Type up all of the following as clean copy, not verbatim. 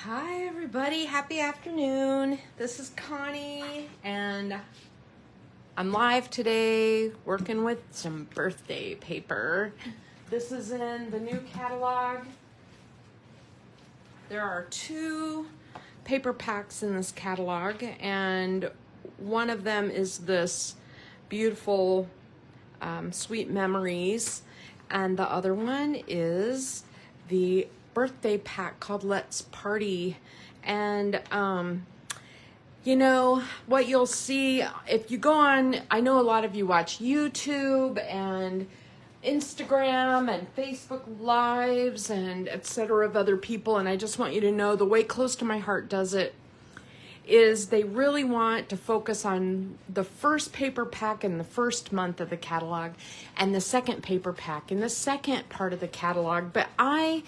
Hi everybody, happy afternoon. This is Connie and I'm live today working with some birthday paper. This is in the new catalog. There are 2 paper packs in this catalog and one of them is this beautiful Sweet Memories and the other one is the birthday pack called Let's Party. And you know what you'll see if you go on, I know a lot of you watch YouTube and Instagram and Facebook lives and etc. of other people, and I just want you to know the way Close to My Heart does it is they really want to focus on the first paper pack in the first month of the catalog and the second paper pack in the second part of the catalog, but I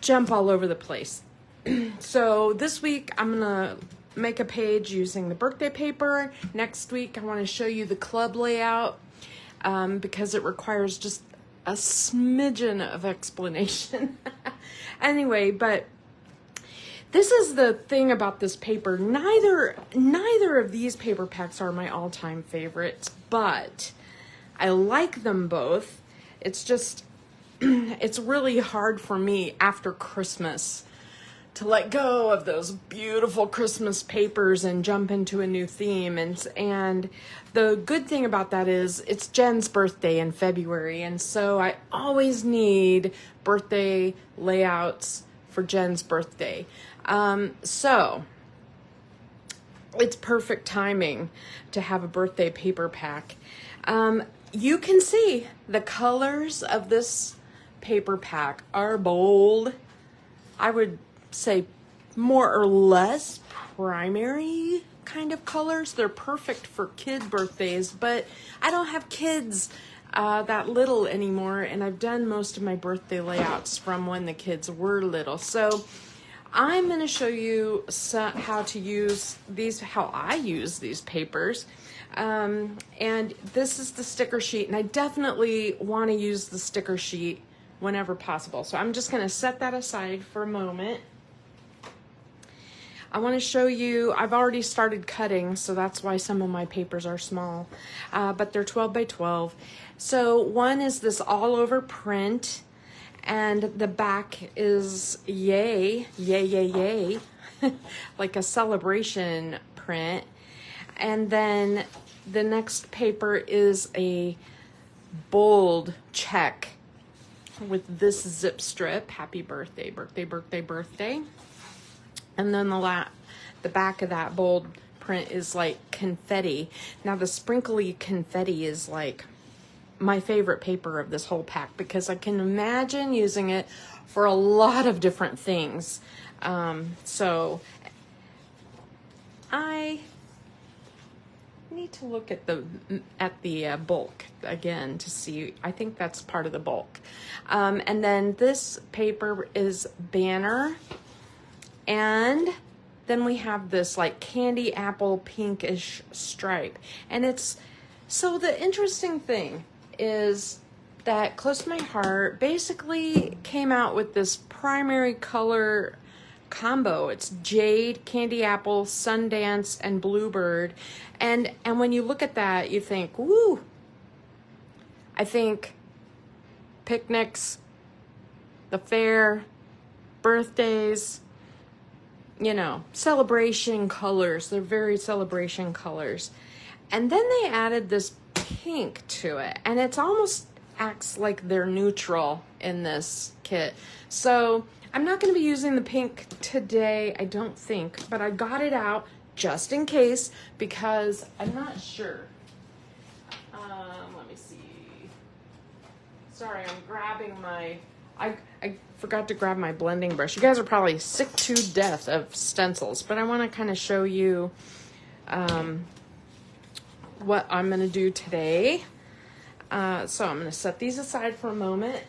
jump all over the place. So this week I'm gonna make a page using the birthday paper. Next week I want to show you the club layout because it requires just a smidgen of explanation. Anyway, but this is the thing about this paper. Neither of these paper packs are my all-time favorites, but I like them both. It's just it's really hard for me after Christmas to let go of those beautiful Christmas papers and jump into a new theme. And the good thing about that is it's Jen's birthday in February, and so I always need birthday layouts for Jen's birthday. So it's perfect timing to have a birthday paper pack. You can see the colors of this paper pack are bold. I would say more or less primary kind of colors. They're perfect for kid birthdays, but I don't have kids that little anymore, and I've done most of my birthday layouts from when the kids were little. So I'm going to show you how to use these, how I use these papers. And this is the sticker sheet, and I definitely want to use the sticker sheet whenever possible. So I'm just going to set that aside for a moment. I want to show you, I've already started cutting, so that's why some of my papers are small, but they're 12 by 12. So one is this all over print, and the back is yay, like a celebration print. And then the next paper is a bold check with this zip strip, happy birthday, birthday, birthday, birthday. And then the back of that bold print is like confetti. Now the sprinkly confetti is like my favorite paper of this whole pack because I can imagine using it for a lot of different things. So I need to look at the bulk again to see. I think that's part of the bulk. And then this paper is banner, and then we have this like candy apple pinkish stripe. And it's, so the interesting thing is that Close to My Heart basically came out with this primary color combo. It's jade, candy apple, Sundance, and bluebird. And when you look at that, you think, woo! I think picnics, the fair, birthdays, you know, celebration colors. They're very celebration colors. And then they added this pink to it, and it's almost acts like they're neutral in this kit. So I'm not going to be using the pink today, I don't think, but I got it out just in case because I'm not sure. Let me see. Sorry, I'm grabbing my, I forgot to grab my blending brush. You guys are probably sick to death of stencils, but I want to kind of show you what I'm going to do today. So I'm going to set these aside for a moment.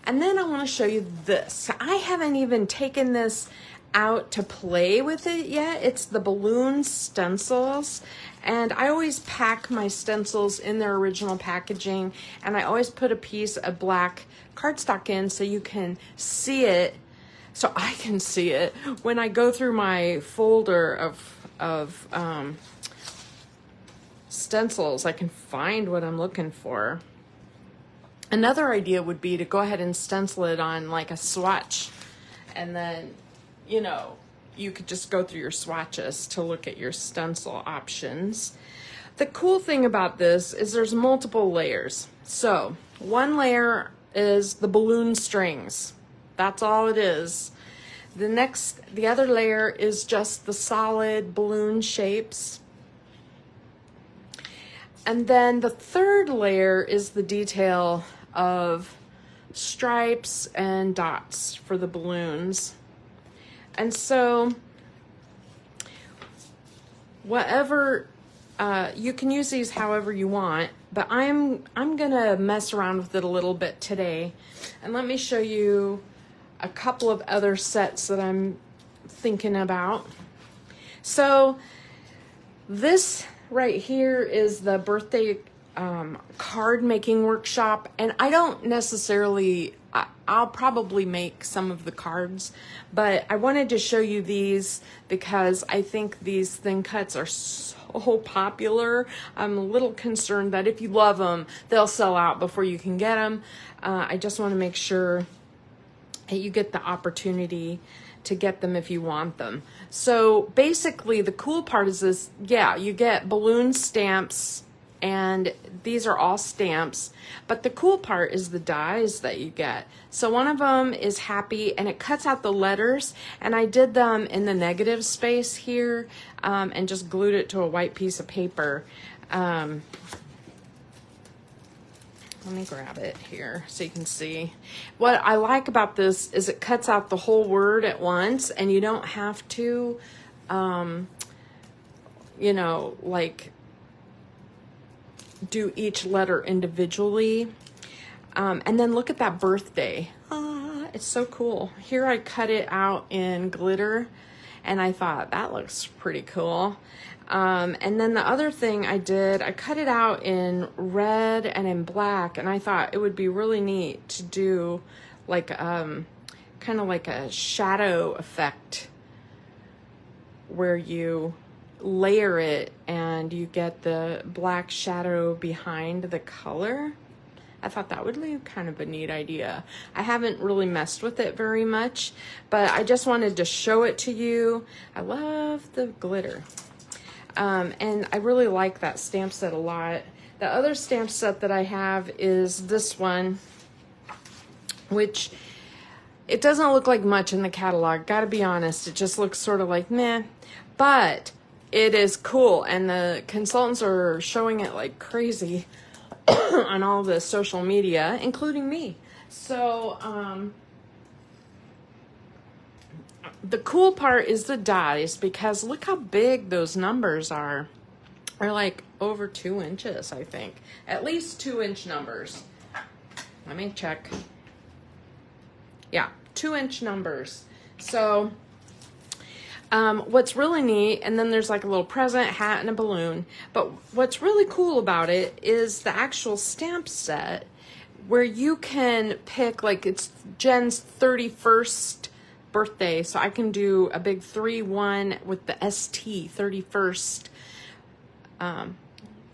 And then I want to show you this. I haven't even taken this out to play with it yet. It's the balloon stencils. And I always pack my stencils in their original packaging. And I always put a piece of black cardstock in so you can see it so I can see it when I go through my folder of stencils. I can find what I'm looking for. Another idea would be to go ahead and stencil it on like a swatch, and then, you know, you could just go through your swatches to look at your stencil options. The cool thing about this is there's multiple layers. So one layer is the balloon strings. That's all it is. The other layer is just the solid balloon shapes. And then the third layer is the detail of stripes and dots for the balloons. And so whatever, you can use these however you want, but I'm gonna mess around with it a little bit today. And let me show you a couple of other sets that I'm thinking about. So this right here is the birthday card making workshop, and I don't necessarily, I'll probably make some of the cards, but I wanted to show you these because I think these thin cuts are so popular. I'm a little concerned that if you love them, they'll sell out before you can get them. I just want to make sure that you get the opportunity to get them if you want them. So basically the cool part is this, yeah, you get balloon stamps, and these are all stamps, but the cool part is the dies that you get. So one of them is happy, and it cuts out the letters, and I did them in the negative space here, and just glued it to a white piece of paper. Let me grab it here so you can see. What I like about this is it cuts out the whole word at once, and you don't have to, you know, like do each letter individually. And then look at that birthday. It's so cool. Here I cut it out in glitter, and I thought that looks pretty cool. And then the other thing I did, I cut it out in red and in black, and I thought it would be really neat to do like kind of like a shadow effect where you layer it and you get the black shadow behind the color. I thought that would be kind of a neat idea. I haven't really messed with it very much, but I just wanted to show it to you. I love the glitter. And I really like that stamp set a lot. The other stamp set that I have is this one, which it doesn't look like much in the catalog. Gotta be honest, it just looks sort of like meh, but it is cool, and the consultants are showing it like crazy on all the social media, including me. So, the cool part is the dies, because look how big those numbers are. They're like over 2 inches, I think. At least 2-inch numbers. Let me check. Yeah, 2-inch numbers. So, what's really neat, and then there's like a little present, hat, and a balloon. But what's really cool about it is the actual stamp set, where you can pick, like, it's Jen's 31st birthday, so I can do a big 3-1 with the ST 31st.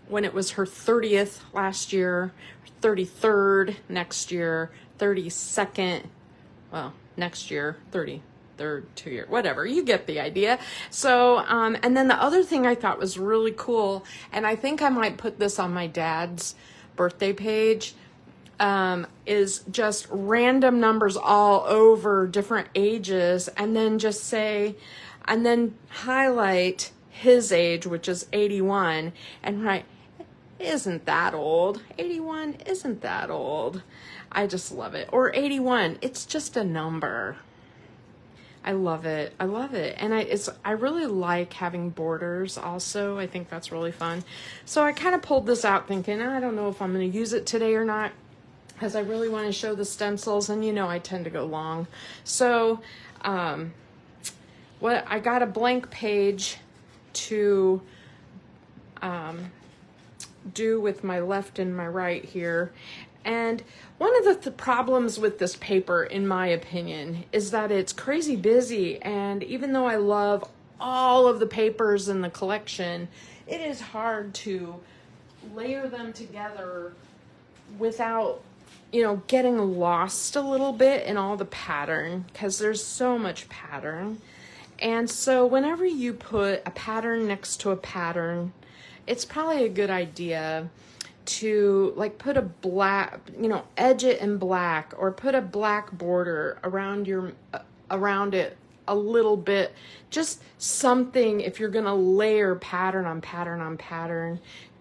When it was her 30th last year, 33rd next year, 32nd, well, next year, 33rd 2 year, whatever, you get the idea. So, and then the other thing I thought was really cool, and I think I might put this on my dad's birthday page, is just random numbers all over different ages, and then just say, and then highlight his age, which is 81, and write, isn't that old? 81 isn't that old. I just love it. Or 81, it's just a number. I love it. I love it. And I really like having borders also. I think that's really fun. So I kind of pulled this out thinking, I don't know if I'm going to use it today or not, because I really want to show the stencils, and you know I tend to go long. So what I got a blank page to do with my left and my right here, And one of the problems with this paper, in my opinion, is that it's crazy busy. And even though I love all of the papers in the collection, it is hard to layer them together without, you know, getting lost a little bit in all the pattern, because there's so much pattern. And so whenever you put a pattern next to a pattern, it's probably a good idea to like put a black, you know, edge it in black, or put a black border around around it a little bit, just something if you're gonna layer pattern on pattern on pattern,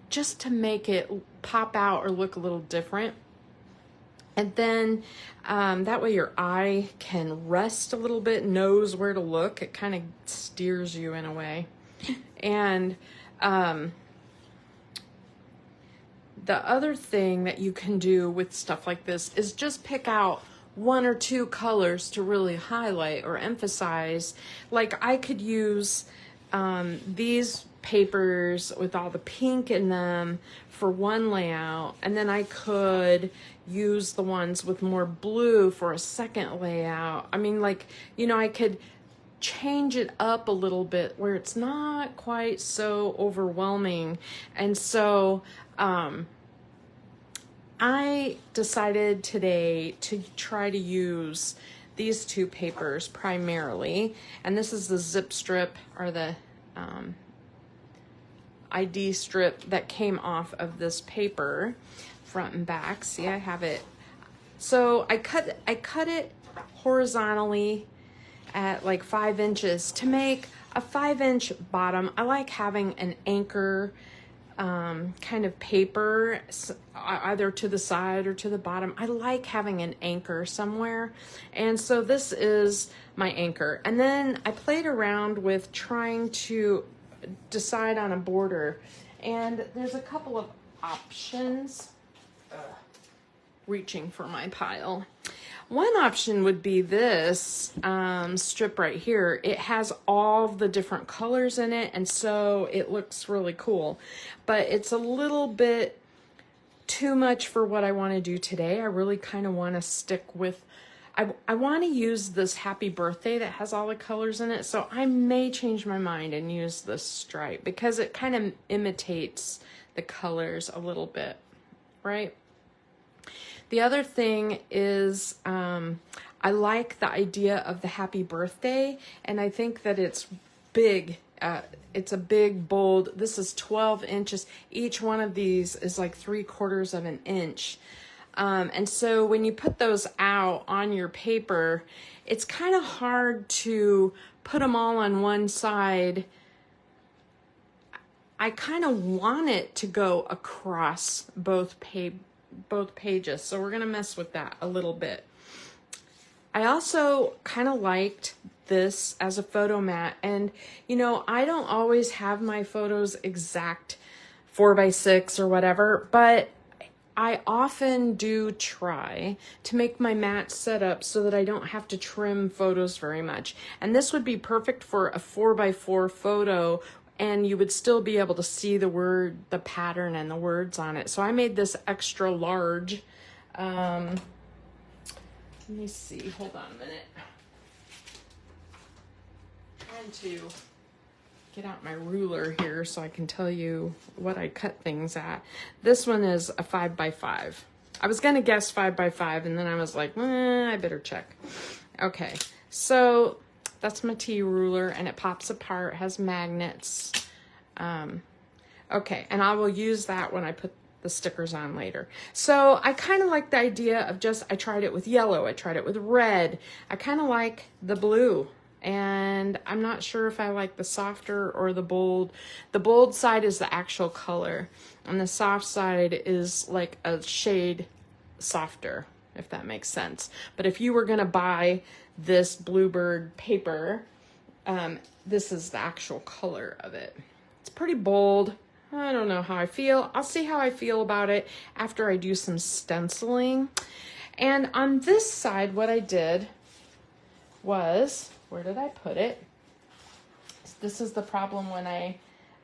just to make it pop out or look a little different. And then that way your eye can rest a little bit, knows where to look. It kind of steers you in a way. And the other thing that you can do with stuff like this is just pick out one or two colors to really highlight or emphasize. Like I could use these papers with all the pink in them for one layout, and then I could use the ones with more blue for a second layout. I mean, like, you know, I could change it up a little bit where it's not quite so overwhelming. And so I decided today to try to use these two papers primarily, and this is the zip strip, or the ID strip that came off of this paper, front and back. See, I have it. So I cut it horizontally at like 5 inches to make a 5-inch bottom. I like having an anchor kind of paper, either to the side or to the bottom. I like having an anchor somewhere. And so this is my anchor. And then I played around with trying to decide on a border. And there's a couple of options. Reaching for my pile. One option would be this strip right here. It has all the different colors in it, and so it looks really cool. But it's a little bit too much for what I want to do today. I really kind of want to stick with, I want to use this happy birthday that has all the colors in it, so I may change my mind and use this stripe because it kind of imitates the colors a little bit, right? The other thing is I like the idea of the happy birthday, and I think that it's big. It's a big, bold, this is 12 inches. Each one of these is like 3/4 of an inch. And so when you put those out on your paper, it's kind of hard to put them all on one side. I kind of want it to go across both pages, so we're gonna mess with that a little bit. I also kind of liked this as a photo mat, and you know, I don't always have my photos exact 4x6 or whatever, but I often do try to make my mat set up so that I don't have to trim photos very much. And this would be perfect for a 4x4 photo, and you would still be able to see the pattern and the words on it. So I made this extra large. Let me see, hold on a minute. Trying to get out my ruler here so I can tell you what I cut things at. This one is a 5x5. I was gonna guess 5x5, and then I was like, I better check. Okay, so that's my T ruler, and it pops apart, has magnets. Okay, and I will use that when I put the stickers on later. So I kind of like the idea of I tried it with yellow, I tried it with red. I kind of like the blue, and I'm not sure if I like the softer or the bold. The bold side is the actual color, and the soft side is like a shade softer, if that makes sense. But if you were gonna buy this Bluebird paper, this is the actual color of it. It's pretty bold. I don't know how I feel. I'll see how I feel about it after I do some stenciling. And on this side, what I did was, where did I put it? This is the problem when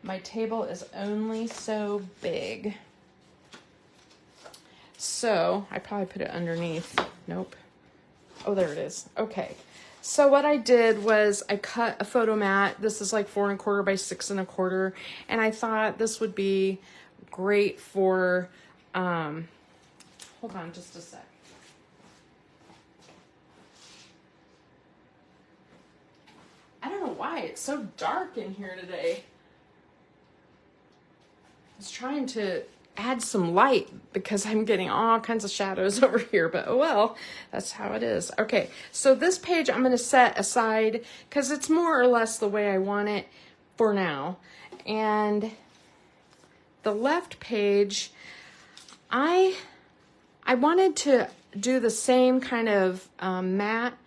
my table is only so big. So I probably put it underneath. Nope. Oh, there it is. Okay. So what I did was I cut a photo mat. This is like 4 1/4 by 6 1/4. And I thought this would be great for, hold on just a sec. I don't know why it's so dark in here today. I was trying to add some light because I'm getting all kinds of shadows over here, but oh well, that's how it is. Okay, so this page I'm going to set aside because it's more or less the way I want it for now. And the left page, I wanted to do the same kind of mat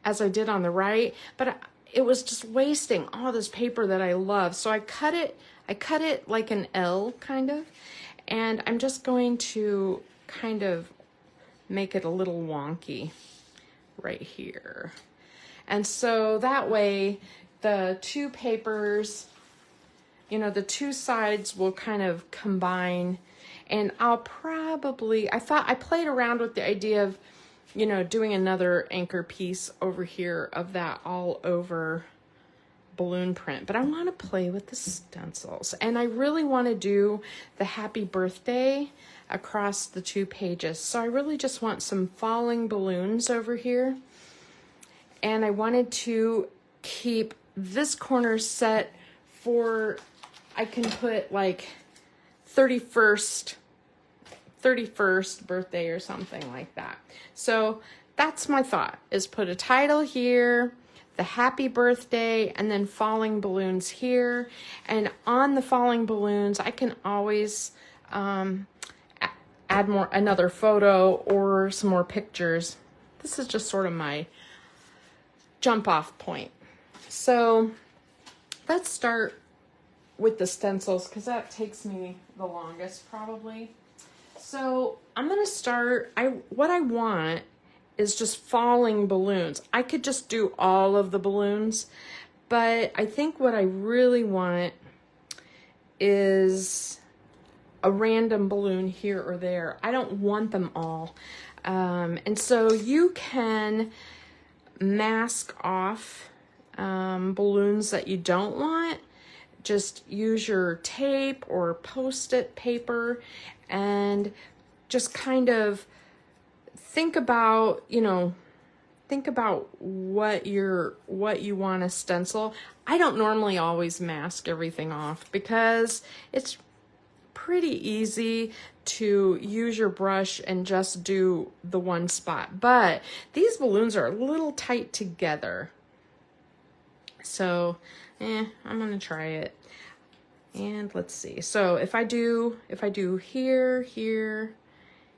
as I did on the right, but it was just wasting all this paper that I love. So I cut it like an L kind of, and I'm just going to kind of make it a little wonky right here. And so that way the two papers, you know, the two sides will kind of combine. And I'll probably, I played around with the idea of, you know, doing another anchor piece over here of that all over balloon print, but I want to play with the stencils, and I really want to do the happy birthday across the two pages. So I really just want some falling balloons over here, and I wanted to keep this corner set for, I can put like 31st birthday or something like that. So that's my thought, is put a title here, the happy birthday, and then falling balloons here. And on the falling balloons, I can always add another photo or some more pictures. This is just sort of my jump off point. So let's start with the stencils because that takes me the longest probably. So I'm gonna start, what I want is just falling balloons. I could just do all of the balloons, but I think what I really want is a random balloon here or there. I don't want them all. And so you can mask off balloons that you don't want. Just use your tape or Post-it paper and just kind of think about, you know, what you want to stencil. I don't normally always mask everything off because it's pretty easy to use your brush and just do the one spot. But these balloons are a little tight together. So, I'm gonna try it. And let's see. So if I do here, here,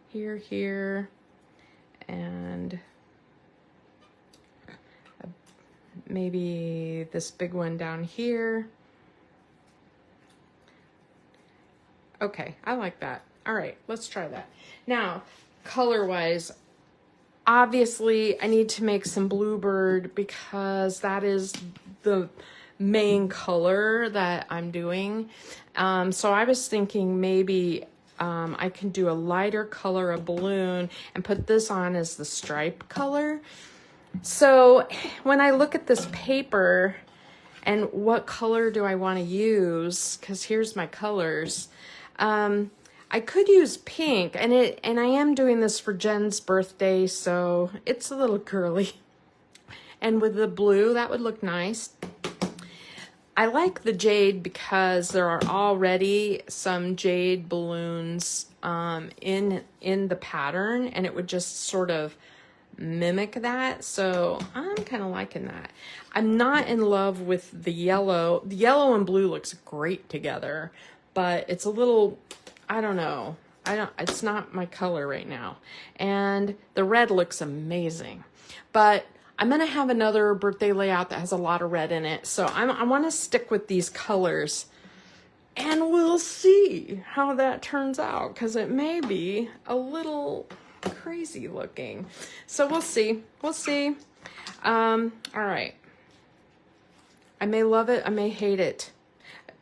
here, here, and maybe this big one down here. Okay, I like that. All right, let's try that. Now, color-wise, obviously I need to make some bluebird because that is the main color that I'm doing. So I was thinking maybe I can do a lighter color of balloon and put this on as the stripe color. So when I look at this paper and what color do I want to use, because here's my colors, I could use pink, and I am doing this for Jen's birthday, so it's a little girly. And with the blue, that would look nice. I like the jade because there are already some jade balloons in the pattern, and it would just sort of mimic that. So I'm kind of liking that. I'm not in love with the yellow. The yellow and blue looks great together, but it's a little, I don't know. It's not my color right now. And the red looks amazing, but I'm going to have another birthday layout that has a lot of red in it. So I want to stick with these colors, and we'll see how that turns out because it may be a little crazy looking. So we'll see. We'll see. All right. I may love it. I may hate it.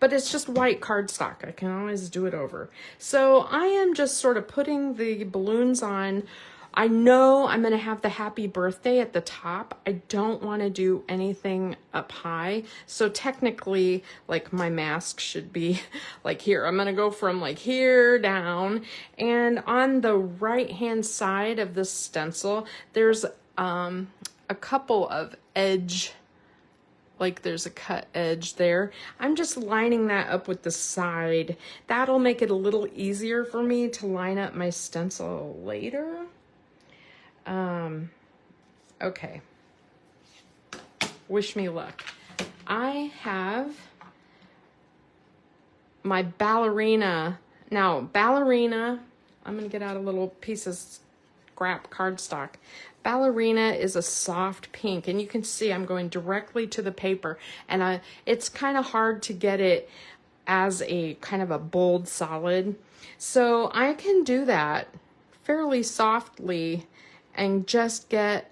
but it's just white cardstock. I can always do it over. So I am just sort of putting the balloons on. I know I'm going to have the happy birthday at the top. I don't want to do anything up high. So technically, like, my mask should be like here. I'm going to go from like here down. And on the right hand side of the stencil, there's a couple of edge, like there's a cut edge there. I'm just lining that up with the side. That'll make it a little easier for me to line up my stencil later. Okay. Wish me luck. I have my ballerina. Now, ballerina, I'm going to get out a little piece of scrap cardstock. Ballerina is a soft pink, and you can see I'm going directly to the paper, and it's kind of hard to get it as a kind of a bold solid. So I can do that fairly softly and just get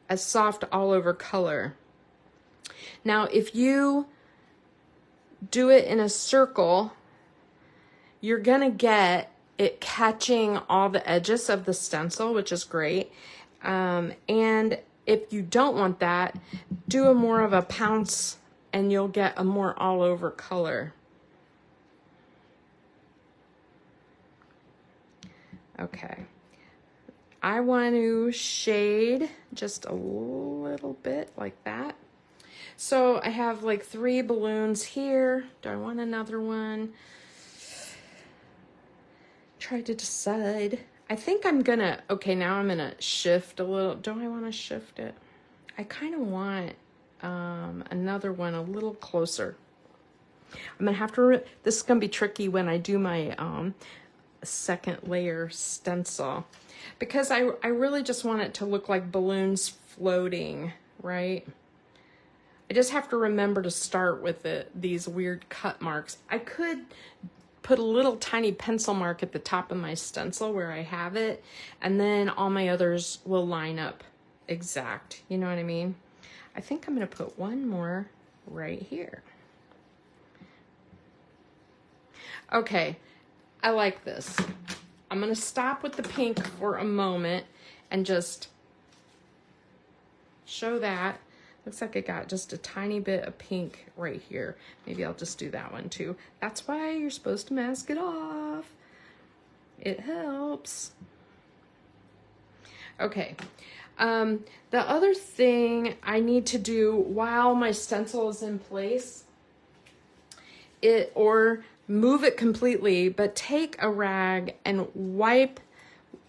a soft all over color. Now, if you do it in a circle, you're gonna get it catching all the edges of the stencil, which is great. And if you don't want that, do a more of a pounce and you'll get a more all over color. Okay. I want to shade just a little bit like that. So I have like 3 balloons here. Do I want another one? Try to decide. I think I'm gonna, okay, now I'm gonna shift a little. Do I want to shift it? I kind of want another one a little closer. I'm gonna have to, this is gonna be tricky when I do my second layer stencil, because I really just want it to look like balloons floating, right? I just have to remember to start with these weird cut marks. I could put a little tiny pencil mark at the top of my stencil where I have it, and then all my others will line up exact. You know what I mean? I think I'm gonna put one more right here. Okay, I like this. I'm gonna stop with the pink for a moment and just show that. Looks like I got just a tiny bit of pink right here. Maybe I'll just do that one too. That's why you're supposed to mask it off. It helps. Okay. The other thing I need to do while my stencil is in place, or move it completely, but take a rag and wipe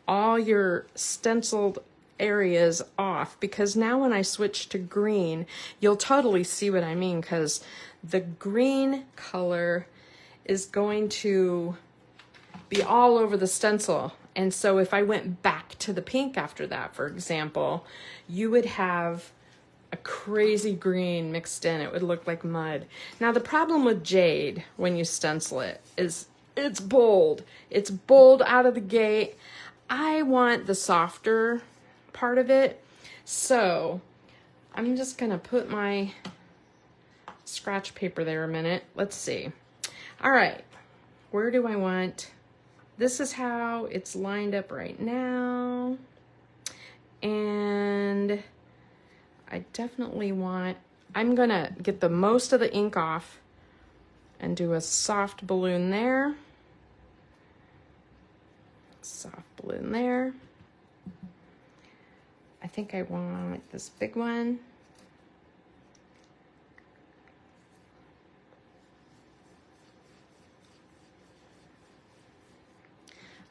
all your stenciled areas off, because now when I switch to green, you'll totally see what I mean, because the green color is going to be all over the stencil. And so if I went back to the pink after that, for example, you would have a crazy green mixed in. It would look like mud. Now the problem with jade when you stencil it is it's bold. It's bold out of the gate. I want the softer part of it. So I'm just gonna put my scratch paper there a minute. Let's see. All right, where do I want? This is how it's lined up right now. And I definitely want, I'm gonna get the most of the ink off and do a soft balloon there. Soft balloon there. I think I want this big one.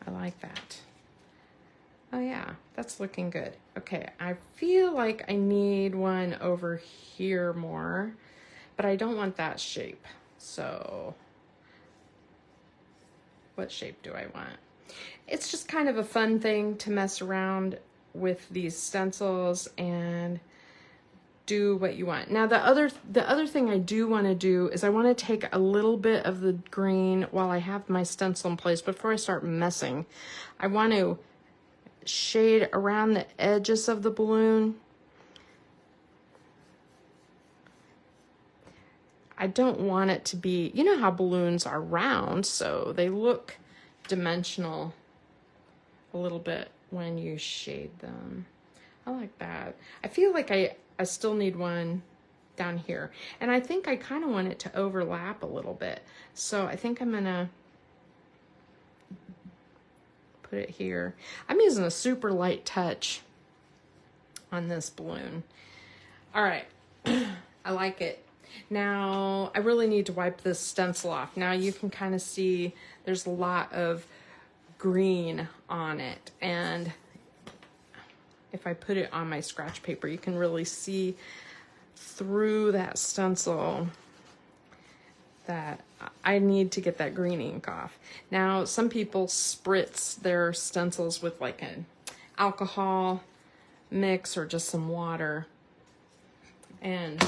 I like that. Oh yeah, that's looking good. Okay, I feel like I need one over here more, but I don't want that shape. So what shape do I want? It's just kind of a fun thing to mess around with these stencils and do what you want. Now the other thing I do want to do is I want to take a little bit of the green while I have my stencil in place before I start messing. I want to shade around the edges of the balloon. I don't want it to be, you know how balloons are round, so they look dimensional a little bit when you shade them. I like that. I feel like I still need one down here. And I think I kind of want it to overlap a little bit. So I think I'm gonna put it here. I'm using a super light touch on this balloon. All right, I like it. Now, I really need to wipe this stencil off. Now you can kind of see there's a lot of green on it. And if I put it on my scratch paper, you can really see through that stencil that I need to get that green ink off. Now, some people spritz their stencils with like an alcohol mix or just some water. And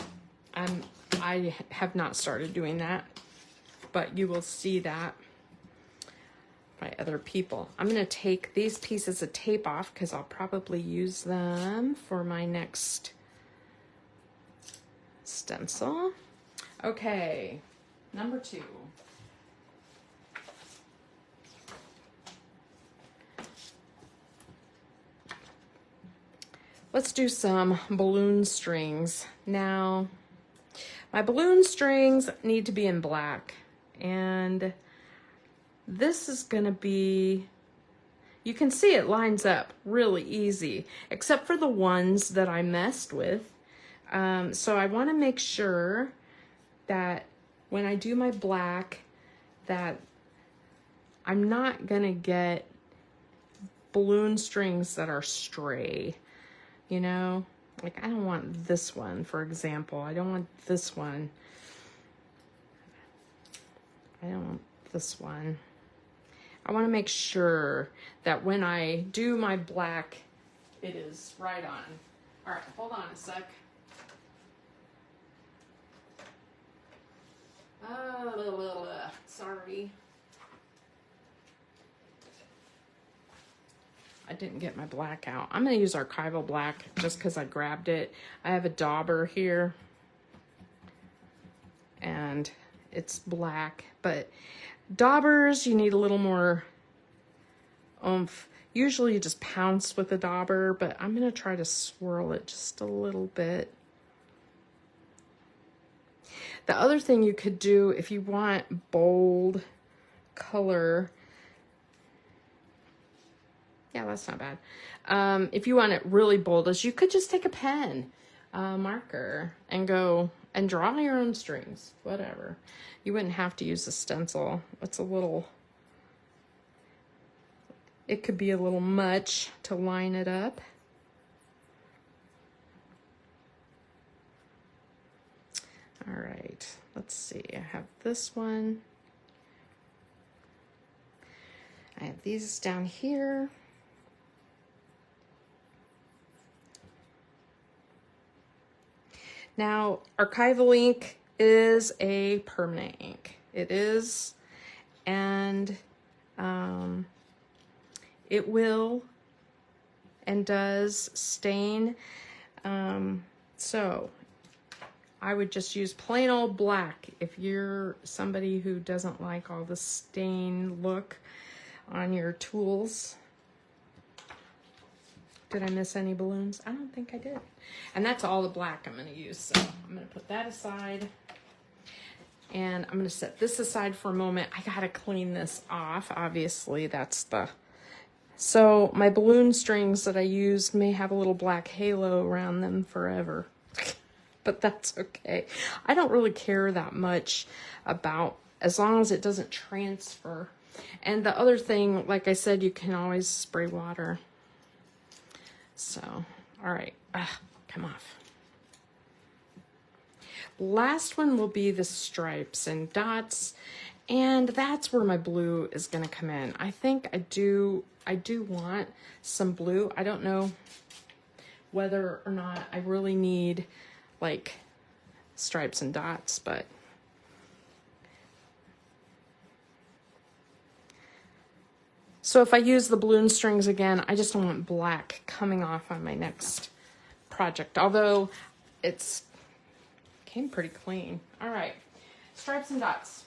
I have not started doing that, but you will see that by other people. I'm going to take these pieces of tape off because I'll probably use them for my next stencil. Okay, number 2. Let's do some balloon strings. Now, my balloon strings need to be in black, and this is gonna be, you can see it lines up really easy, except for the ones that I messed with. So I wanna make sure that when I do my black, that I'm not gonna get balloon strings that are stray, you know? Like, I don't want this one, for example. I don't want this one. I don't want this one. I want to make sure that when I do my black, it is right on. All right, hold on a sec. Sorry. I didn't get my black out. I'm going to use Archival Black just because I grabbed it. I have a dauber here, and it's black, but daubers, you need a little more oomph. Usually you just pounce with a dauber, but I'm going to try to swirl it just a little bit. The other thing you could do if you want bold color, yeah, that's not bad. If you want it really bold, is you could just take a pen, marker, and go and draw your own strings, whatever. You wouldn't have to use a stencil. It's a little, it could be a little much to line it up. All right, let's see. I have this one. I have these down here. Now, Archival ink is a permanent ink. It is, and it will and does stain. So I would just use plain old black if you're somebody who doesn't like all the stain look on your tools. Did I miss any balloons? I don't think I did. And that's all the black I'm going to use. So I'm going to put that aside. And I'm going to set this aside for a moment. I got to clean this off. Obviously, that's the... So my balloon strings that I used may have a little black halo around them forever. But that's okay. I don't really care that much about, as long as it doesn't transfer. And the other thing, like I said, you can always spray water. So, all right, come off. Last one will be the stripes and dots, and that's where my blue is gonna come in. I think I do want some blue. I don't know whether or not I really need like stripes and dots, but so if I use the balloon strings again, I just don't want black coming off on my next project, although it's came pretty clean. All right, stripes and dots.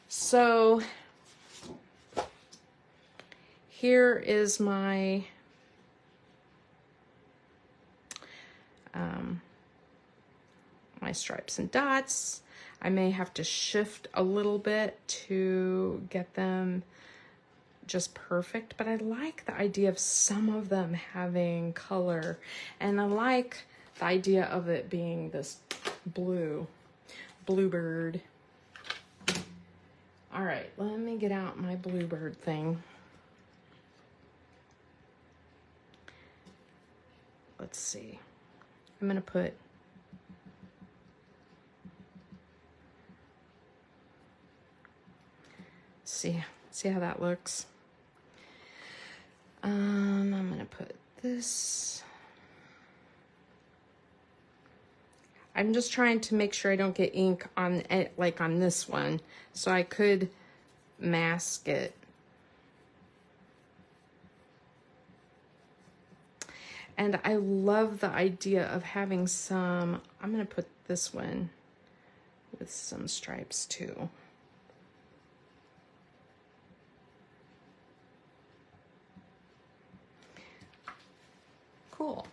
So here is my my stripes and dots. I may have to shift a little bit to get them just perfect, but I like the idea of some of them having color, and I like the idea of it being this bluebird. All right, let me get out my bluebird thing. Let's see. I'm gonna put see how that looks. I'm gonna put this. I'm just trying to make sure I don't get ink on it, like on this one, so I could mask it. And I love the idea of having some, I'm gonna put this one with some stripes too. Cool.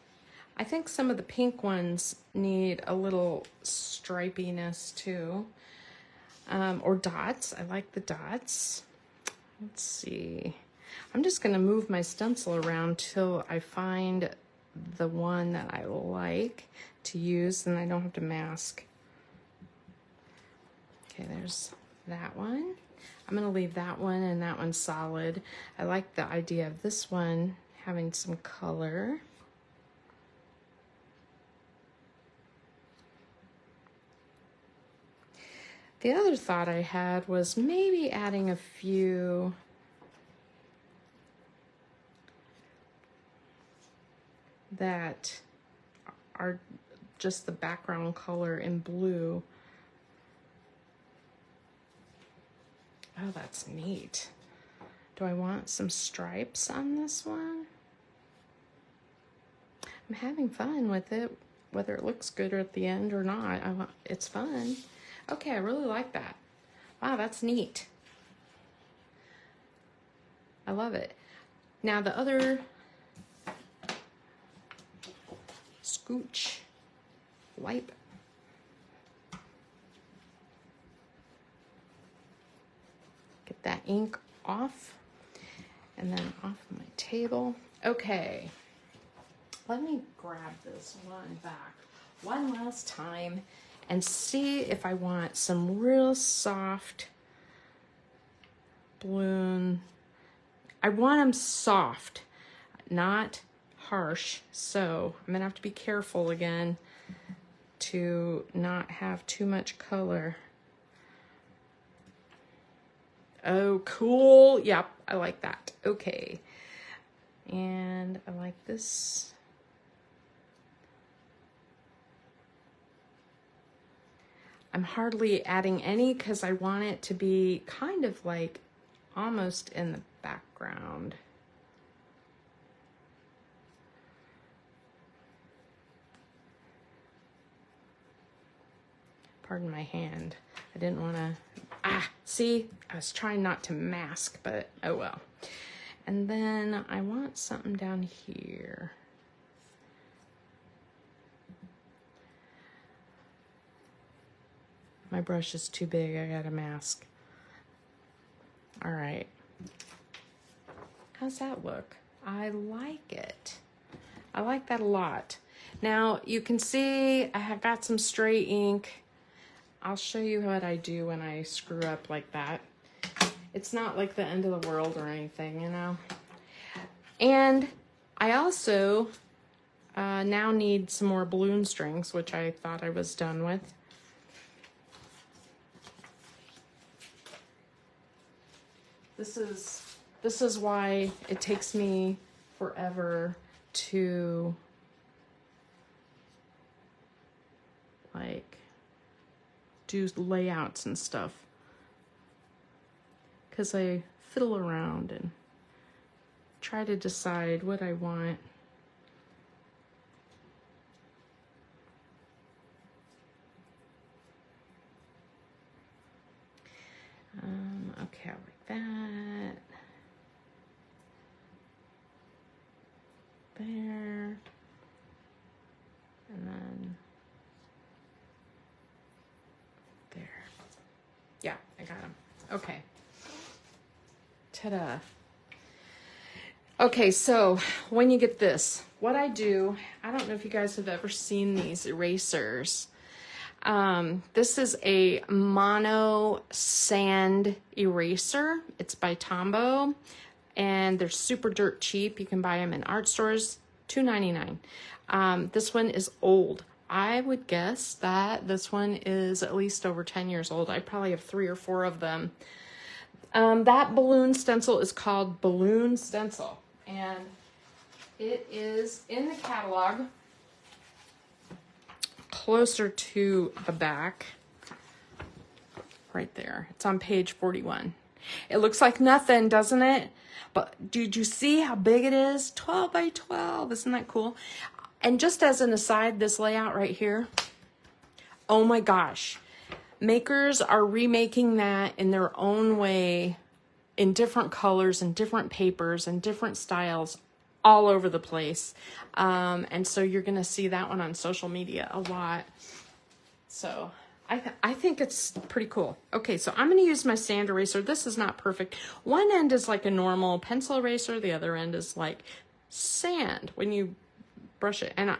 I think some of the pink ones need a little stripiness too. Or dots. I like the dots. Let's see. I'm just gonna move my stencil around till I find the one that I like to use, and I don't have to mask. Okay, there's that one. I'm gonna leave that one and that one solid. I like the idea of this one having some color. The other thought I had was maybe adding a few that are just the background color in blue. Oh, that's neat. Do I want some stripes on this one? I'm having fun with it, whether it looks good at the end or not. It's fun. Okay, I really like that. Wow, that's neat. I love it. Now the other scooch wipe. Get that ink off and then off my table. Okay, let me grab this one back one last time and see if I want some real soft balloon. I want them soft, not harsh, so I'm gonna have to be careful again to not have too much color. Oh, cool. Yep, I like that. Okay. And I like this. I'm hardly adding any because I want it to be kind of like almost in the background. Pardon my hand. I didn't want to, see, I was trying not to mask, but oh well. And then I want something down here. My brush is too big, I gotta mask. All right. How's that look? I like it. I like that a lot. Now you can see I have got some stray ink. I'll show you what I do when I screw up like that. It's not like the end of the world or anything, you know? And I also now need some more balloon strings, which I thought I was done with. This is why it takes me forever to like do layouts and stuff, because I fiddle around and try to decide what I want. there. And then there. Yeah, I got them. Okay. Ta-da. Okay, so when you get this, what I do, I don't know if you guys have ever seen these erasers. This is a mono sand eraser. It's by Tombow, and they're super dirt cheap. You can buy them in art stores, $2.99. This one is old. I would guess that this one is at least over 10 years old. I probably have 3 or 4 of them. That balloon stencil is called Balloon Stencil, and it is in the catalog closer to the back right there. It's on page 41. It looks like nothing, doesn't it? But did you see how big it is? 12 by 12. Isn't that cool? And just as an aside, this layout right here, oh my gosh, makers are remaking that in their own way, in different colors and different papers and different styles all over the place. And so you're going to see that one on social media a lot. So I think it's pretty cool. Okay, so I'm going to use my sand eraser. This is not perfect. One end is like a normal pencil eraser. The other end is like sand when you brush it. And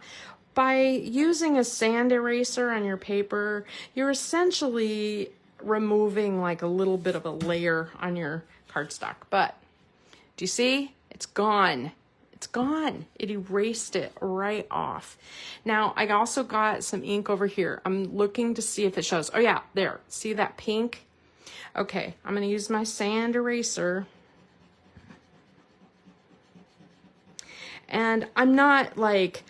by using a sand eraser on your paper, you're essentially removing like a little bit of a layer on your cardstock. But do you see? It's gone. It's gone. It erased it right off. Now, I also got some ink over here. I'm looking to see if it shows. Oh yeah, there. See that pink? Okay, I'm going to use my sand eraser. And I'm not like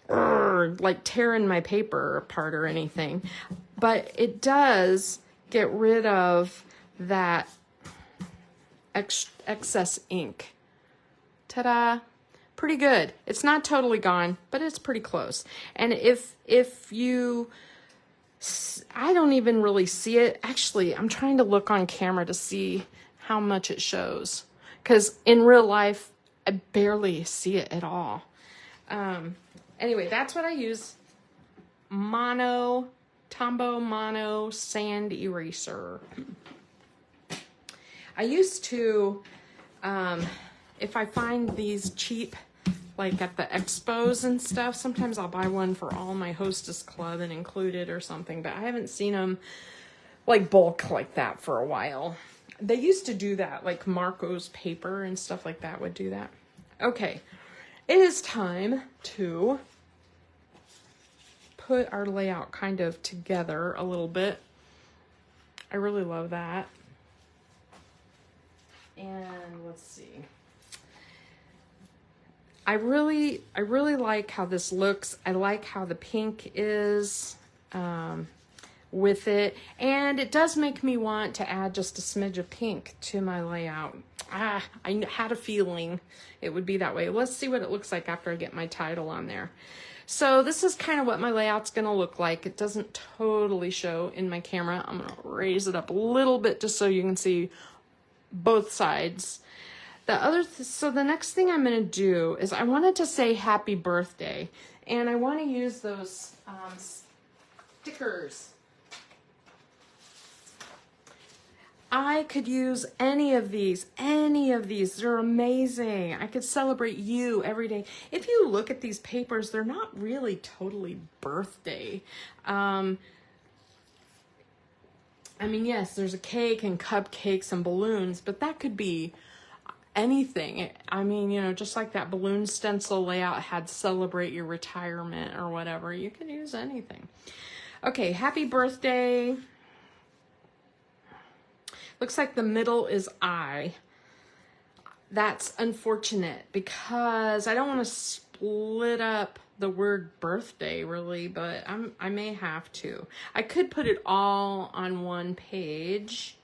tearing my paper apart or anything, but it does get rid of that excess ink. Ta-da! Pretty good. It's not totally gone, but it's pretty close. And if you, I don't even really see it. Actually, I'm trying to look on camera to see how much it shows, because in real life, I barely see it at all. Anyway, that's what I use. Tombow Mono Sand Eraser. I used to, if I find these cheap, like at the expos and stuff, sometimes I'll buy one for all my Hostess Club and include it or something, but I haven't seen them like bulk like that for a while. They used to do that, like Marco's Paper and stuff like that would do that. Okay, it is time to put our layout kind of together a little bit. I really love that. And let's see. I really like how this looks. I like how the pink is with it. And it does make me want to add just a smidge of pink to my layout. I had a feeling it would be that way. Let's see what it looks like after I get my title on there. So this is kind of what my layout's going to look like. It doesn't totally show in my camera. I'm going to raise it up a little bit just so you can see both sides. So the next thing I'm going to do is I wanted to say happy birthday, and I want to use those stickers. I could use any of these. They're amazing. I could celebrate you every day. If you look at these papers, they're not really totally birthday. I mean, yes, there's a cake and cupcakes and balloons, but that could be anything. I mean, you know, just like that balloon stencil layout had celebrate your retirement or whatever, you could use anything. Okay, happy birthday. Looks like the middle is I. That's unfortunate because I don't want to split up the word birthday really, but I may have to. I could put it all on one page.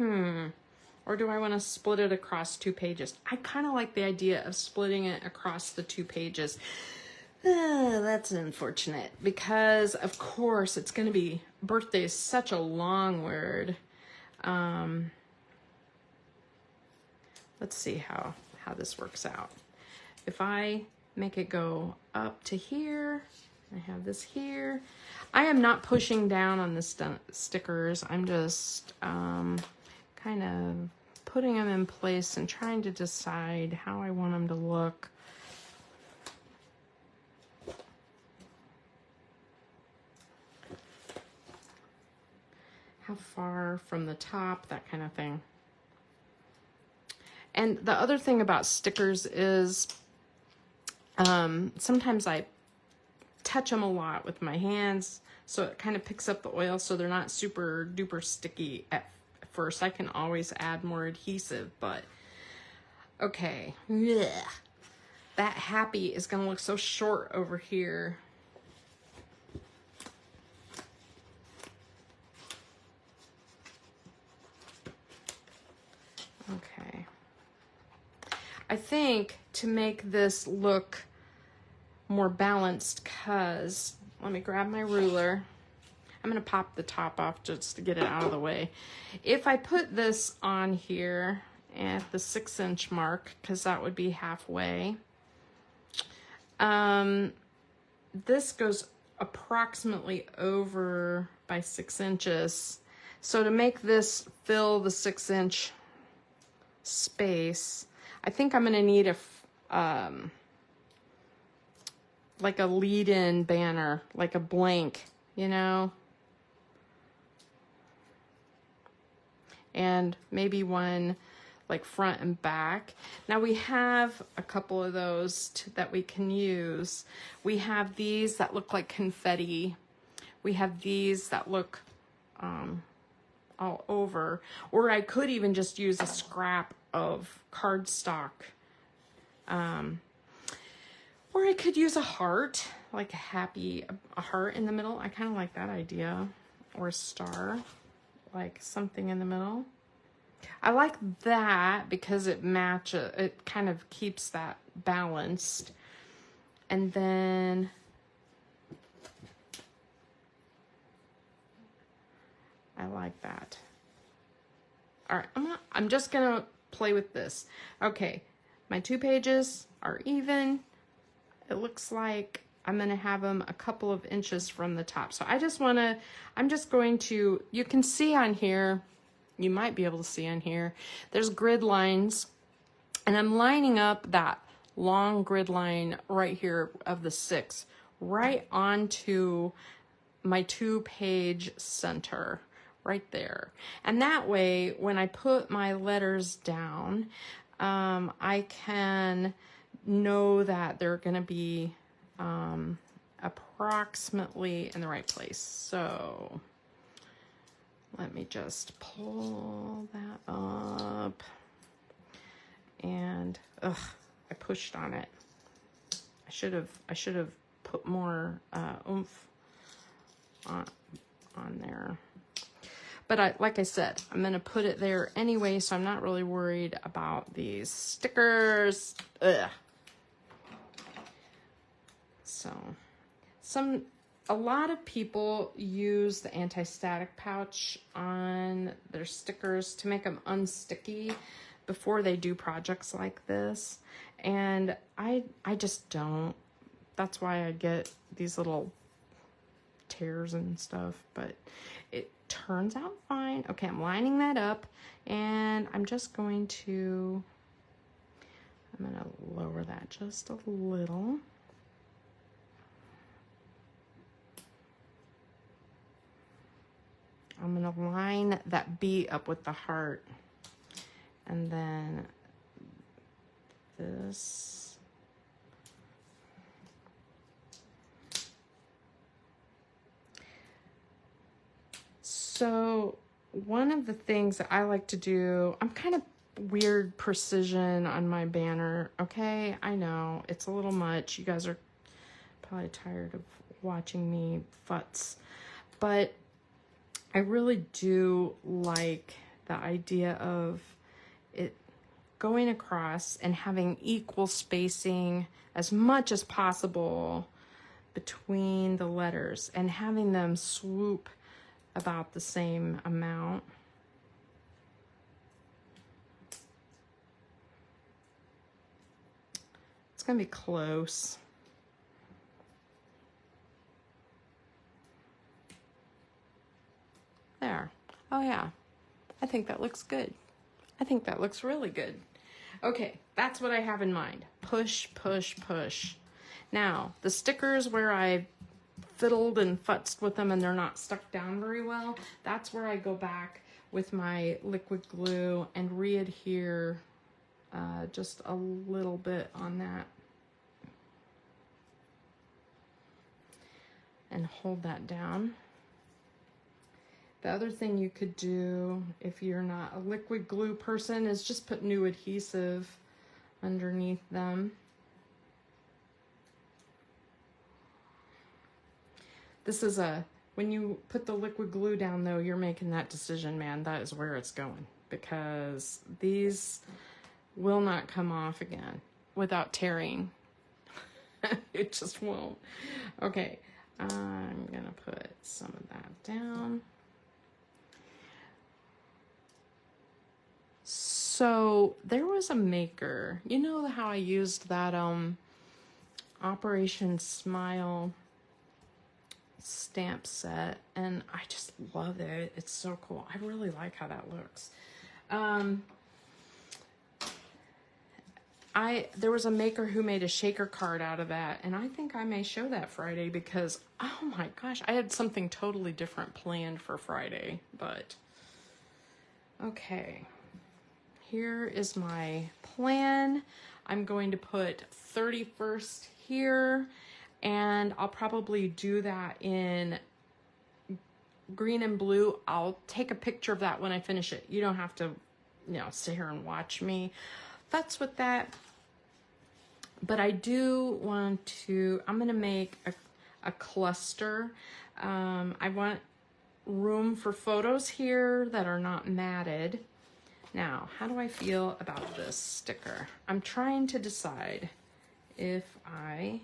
Or do I want to split it across 2 pages? I kind of like the idea of splitting it across the 2 pages. That's unfortunate because, of course, it's going to be, birthday is such a long word. Let's see how how this works out. If I make it go up to here, I have this here. I am not pushing down on the stickers. I'm just kind of putting them in place and trying to decide how I want them to look. How far from the top, that kind of thing. And the other thing about stickers is sometimes I touch them a lot with my hands, so it kind of picks up the oil, so they're not super duper sticky at first. I can always add more adhesive, but okay. Blech. That happy is gonna look so short over here. Okay. I think to make this look more balanced, cause let me grab my ruler. I'm gonna pop the top off just to get it out of the way. If I put this on here at the 6-inch mark, cause that would be halfway, this goes approximately over by 6 inches. So to make this fill the 6-inch space, I think I'm gonna need a like a lead-in banner, like a blank, you know, and maybe one like front and back. Now we have a couple of those that we can use. We have these that look like confetti. We have these that look all over, or I could even just use a scrap of cardstock, or I could use a heart, like a heart in the middle. I kind of like that idea, or a star, like something in the middle. I like that because it matches, it kind of keeps that balanced. And then I like that. All right, I'm just gonna play with this. Okay, my 2 pages are even. It looks like I'm gonna have them a couple of inches from the top. So I'm just going to, you can see on here, you might be able to see on here, there's grid lines, and I'm lining up that long grid line right here of the 6 right onto my 2-page center right there. And that way, when I put my letters down, I can know that they're going to be approximately in the right place. So let me just pull that up. And I pushed on it. I should have put more oomph on there. But like I said, I'm gonna put it there anyway, so I'm not really worried about these stickers. Ugh. So a lot of people use the anti-static pouch on their stickers to make them unsticky before they do projects like this, and I just don't. That's why I get these little tears and stuff, but it turns out fine. Okay, I'm lining that up, and I'm just going to, I'm gonna lower that just a little. I'm gonna line that B up with the heart, and then this. So one of the things that I like to do, I'm kind of weird precision on my banner, okay? I know, it's a little much. You guys are probably tired of watching me futz, but I really do like the idea of it going across and having equal spacing as much as possible between the letters and having them swoop about the same amount. It's gonna be close. There. Oh yeah, I think that looks good. I think that looks really good. Okay, that's what I have in mind. Push, push, push. Now, the stickers where I fiddled and futzed with them and they're not stuck down very well, that's where I go back with my liquid glue and re-adhere just a little bit on that. And hold that down. The other thing you could do if you're not a liquid glue person is just put new adhesive underneath them. This is when you put the liquid glue down though, you're making that decision, man. That is where it's going, because these will not come off again without tearing. It just won't. Okay, I'm gonna put some of that down. So there was a maker, you know how I used that Operation Smile stamp set, and I just love it. It's so cool. I really like how that looks. There was a maker who made a shaker card out of that, and I think I may show that Friday because, oh my gosh, I had something totally different planned for Friday, but okay. Here is my plan. I'm going to put 31st here, and I'll probably do that in green and blue. I'll take a picture of that when I finish it. You don't have to, you know, sit here and watch me futz with that. But I do want to, I'm gonna make a cluster. I want room for photos here that are not matted. Now, how do I feel about this sticker? I'm trying to decide if I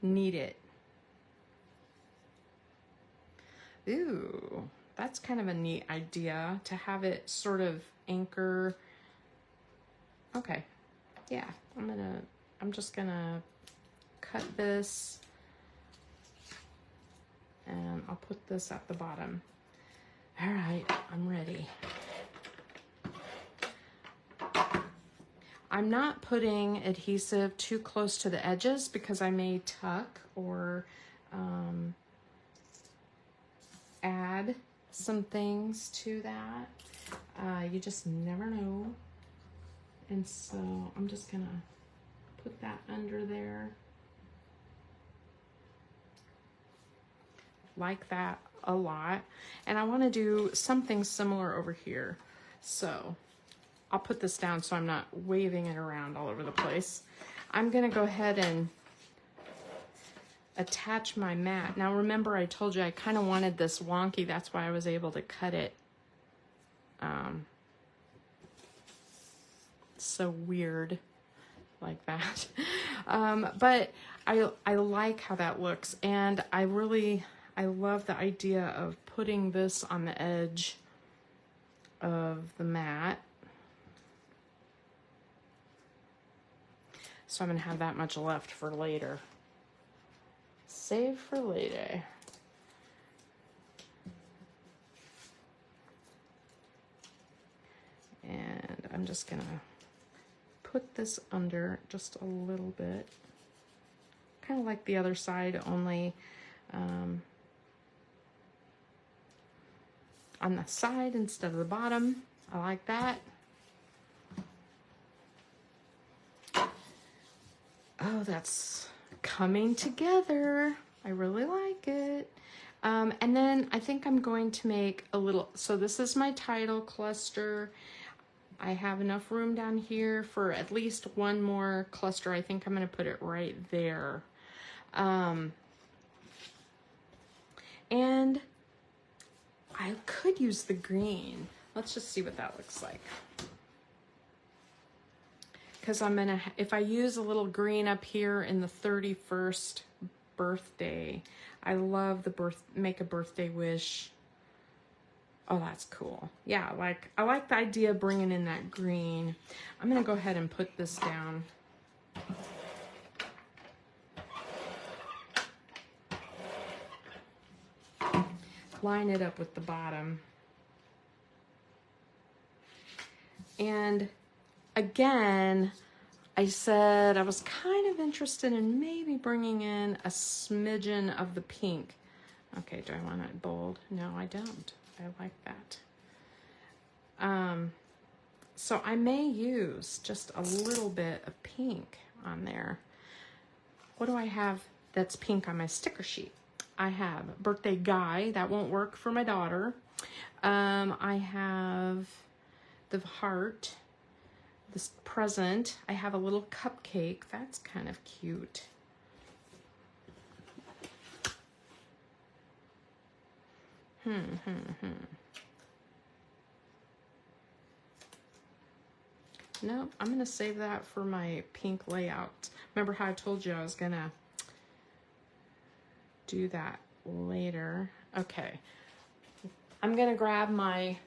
need it. Ooh, that's kind of a neat idea to have it sort of anchor. Okay, yeah, I'm just gonna cut this and I'll put this at the bottom. All right, I'm ready. I'm not putting adhesive too close to the edges because I may tuck or add some things to that. You just never know. And so I'm just gonna put that under there. Like that a lot. And I wanna do something similar over here. So I'll put this down so I'm not waving it around all over the place. I'm gonna go ahead and attach my mat. Now remember I told you I kind of wanted this wonky, that's why I was able to cut it so weird like that. But I like how that looks, and I love the idea of putting this on the edge of the mat. So I'm gonna have that much left for later. Save for later. And I'm just gonna put this under just a little bit. Kind of like the other side, only on the side instead of the bottom. I like that. Oh, that's coming together. I really like it. And then I think I'm going to make a little, so this is my title cluster. I have enough room down here for at least one more cluster. I think I'm gonna put it right there. And I could use the green. Let's just see what that looks like. Because I'm gonna, if I use a little green up here in the 31st birthday, I love the make a birthday wish. Oh, that's cool. Yeah, I like the idea of bringing in that green. I'm gonna go ahead and put this down. line it up with the bottom. And again, I said I was kind of interested in maybe bringing in a smidgen of the pink. Okay, do I want it bold? No, I don't. I like that. So I may use just a little bit of pink on there. What do I have that's pink on my sticker sheet? I have birthday guy. That won't work for my daughter. I have the heart, this present. I have a little cupcake. That's kind of cute. Nope, I'm gonna save that for my pink layout. Remember how I told you I was gonna do that later? Okay, I'm gonna grab my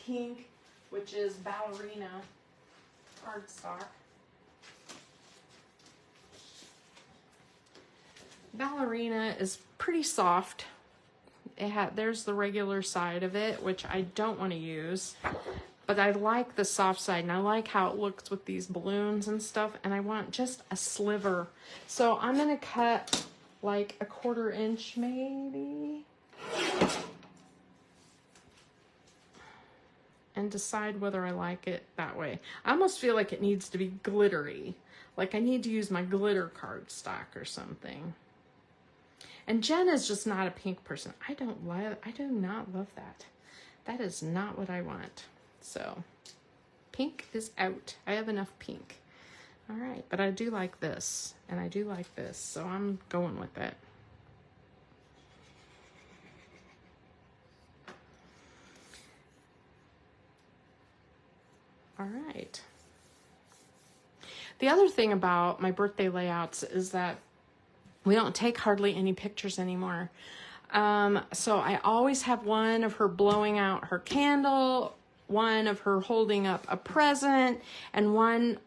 pink, which is ballerina cardstock. Ballerina is pretty soft. There's the regular side of it, which I don't want to use, but I like the soft side, and I like how it looks with these balloons and stuff, and I want just a sliver. So I'm gonna cut like a 1/4 inch maybe, and decide whether I like it that way. I almost feel like it needs to be glittery. Like I need to use my glitter cardstock or something. And Jen is just not a pink person. I do not love that. That is not what I want. So pink is out. I have enough pink. All right, but I do like this, and I do like this, so I'm going with it. All right. The other thing about my birthday layouts is that we don't take hardly any pictures anymore. So I always have one of her blowing out her candle, one of her holding up a present, and one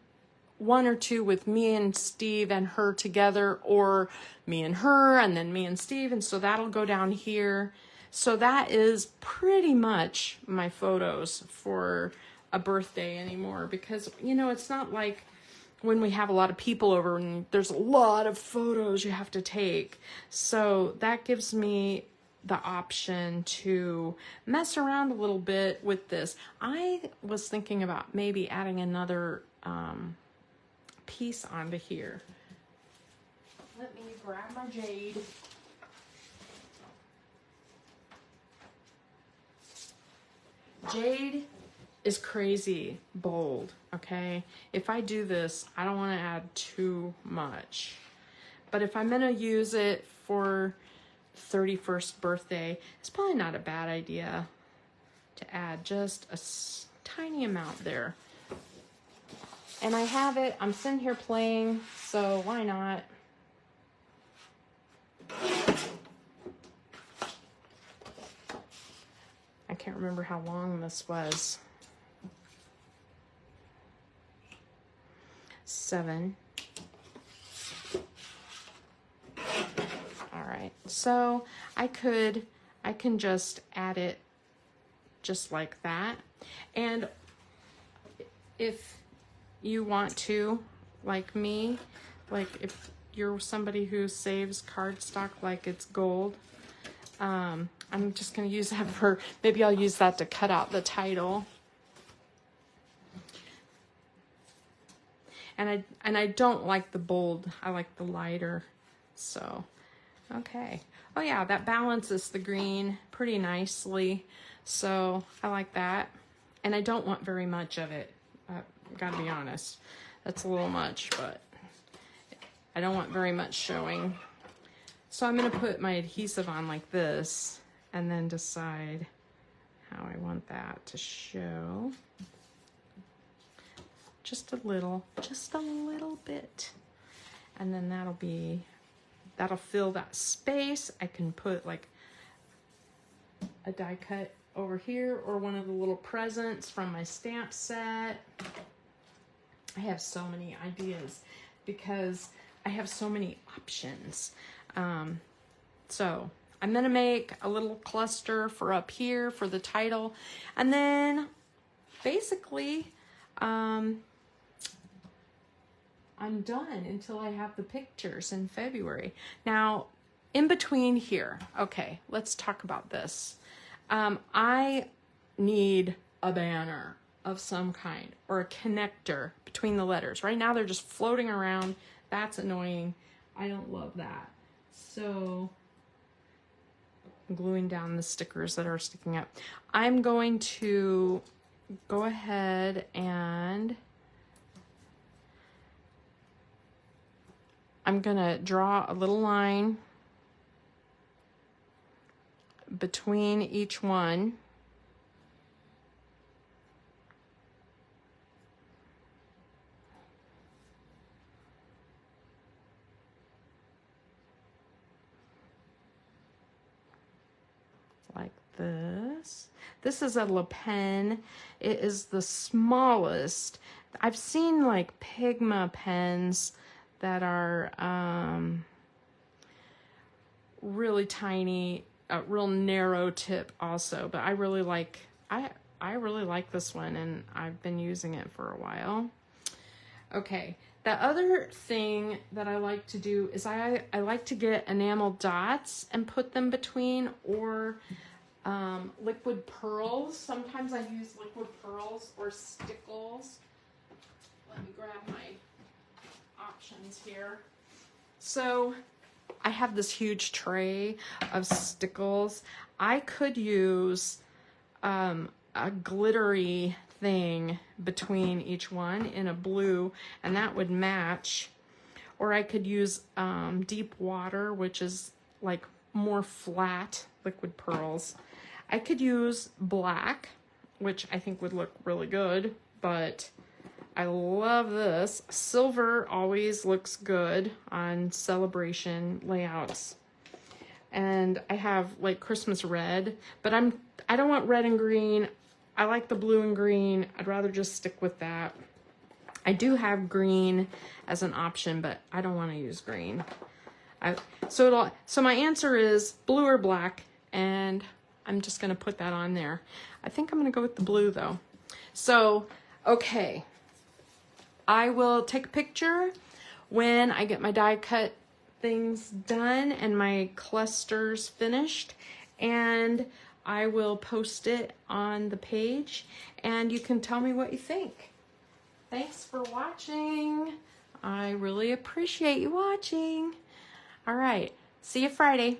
or two with me and Steve and her together, or me and her and then me and Steve. And so that'll go down here. So that is pretty much my photos for a birthday anymore, because, you know, it's not like when we have a lot of people over and there's a lot of photos you have to take. So that gives me the option to mess around a little bit with this. I was thinking about maybe adding another piece onto here. Let me grab my jade. Jade is crazy bold, okay? If I do this, I don't want to add too much. But if I'm gonna use it for 31st birthday, it's probably not a bad idea to add just a tiny amount there. And I have it, I'm sitting here playing, so why not? I can't remember how long this was. 7. All right, so I can just add it just like that. And if you want to, like me, like if you're somebody who saves cardstock like it's gold, I'm just gonna use that for, maybe I'll use that to cut out the title. And I don't like the bold, I like the lighter. So, okay. Oh yeah, that balances the green pretty nicely. So I like that. And I don't want very much of it. Gotta be honest. That's a little much, but I don't want very much showing. So I'm gonna put my adhesive on like this and then decide how I want that to show. Just a little bit. And then that'll fill that space. I can put like a die cut over here or one of the little presents from my stamp set. I have so many ideas because I have so many options. So I'm gonna make a little cluster for up here for the title, and then basically I'm done until I have the pictures in February. Now, in between here, okay, let's talk about this. I need a banner of some kind or a connector between the letters. Right now they're just floating around. That's annoying. I don't love that. So I'm gluing down the stickers that are sticking up. I'm going to go ahead and I'm gonna draw a little line between each one. Like this. This is a Le Pen. It is the smallest. I've seen like Pigma pens that are really tiny, real narrow tip also, but I really like this one, and I've been using it for a while. Okay, the other thing that I like to do is I like to get enamel dots and put them between, or liquid pearls. Sometimes I use liquid pearls or stickles. Let me grab my options here. So I have this huge tray of stickles. I could use a glittery thing between each one in a blue, and that would match. Or I could use deep water, which is like more flat liquid pearls. I could use black, which I think would look really good, but I love this. Silver always looks good on celebration layouts. And I have like Christmas red, but I don't want red and green. I like the blue and green. I'd rather just stick with that. I do have green as an option, but I don't want to use green. So my answer is blue or black, and I'm just going to put that on there. I think I'm going to go with the blue though. So, okay. I will take a picture when I get my die cut things done and my clusters finished, and I will post it on the page, and you can tell me what you think. Thanks for watching. I really appreciate you watching. All right, see you Friday.